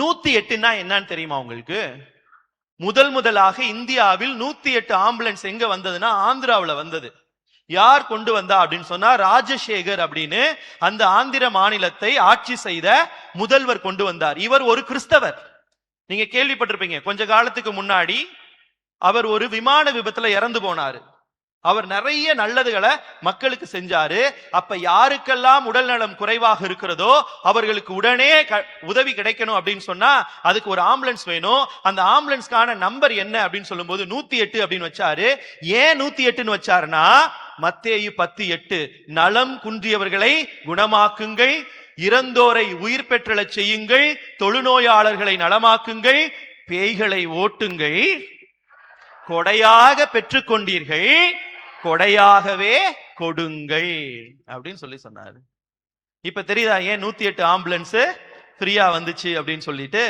108ன்னா என்னன்னு தெரியுமா உங்களுக்கு? முதலாக இந்தியாவில் 108 ஆம்புலன்ஸ் எங்க வந்ததுன்னா ஆந்திராவில் வந்தது. யார் கொண்டு வந்தா அப்படின்னு சொன்னா ராஜசேகர் அப்படின்னு அந்த ஆந்திர மாநிலத்தை ஆட்சி செய்த முதல்வர் கொண்டு வந்தார். இவர் ஒரு கிறிஸ்தவர். நீங்க கேள்விப்பட்டிருப்பீங்க, கொஞ்ச காலத்துக்கு முன்னாடி அவர் ஒரு விமான விபத்துல இறந்து போனாரு. அவர் நிறைய நல்லதுகளை மக்களுக்கு செஞ்சாரு. அப்ப யாருக்கெல்லாம் உடல் நலம் குறைவாக இருக்கிறதோ அவர்களுக்கு உடனே உதவி கிடைக்கணும் அப்படின்னு சொன்னா அதுக்கு ஒரு ஆம்புலன்ஸ் வேணும். அந்த ஆம்புலன்ஸ்க்கான நம்பர் என்ன அப்படின்னு சொல்லும் போது 108 அப்படின்னு வச்சாரு. ஏன் 108ன்னு வச்சாருன்னா மத்தேயு 10:8 நலம் குன்றியவர்களை குணமாக்குங்கள், இறந்தோரை உயிர் பெற்றலச் செய்யுங்கள், தொழுநோயாளர்களை நலமாக்குங்கள், பேய்களை ஓட்டுங்கள், கொடையாக பெற்றுக்கொண்டீர்கள், கொடையாகவே கொடுங்கள் அப்படின்னு சொல்லி சொன்னாரு. இப்ப தெரியுதா ஏன் 108 ஆம்புலன்ஸ் ஃப்ரீயா வந்துச்சு அப்படின்னு சொல்லிட்டு.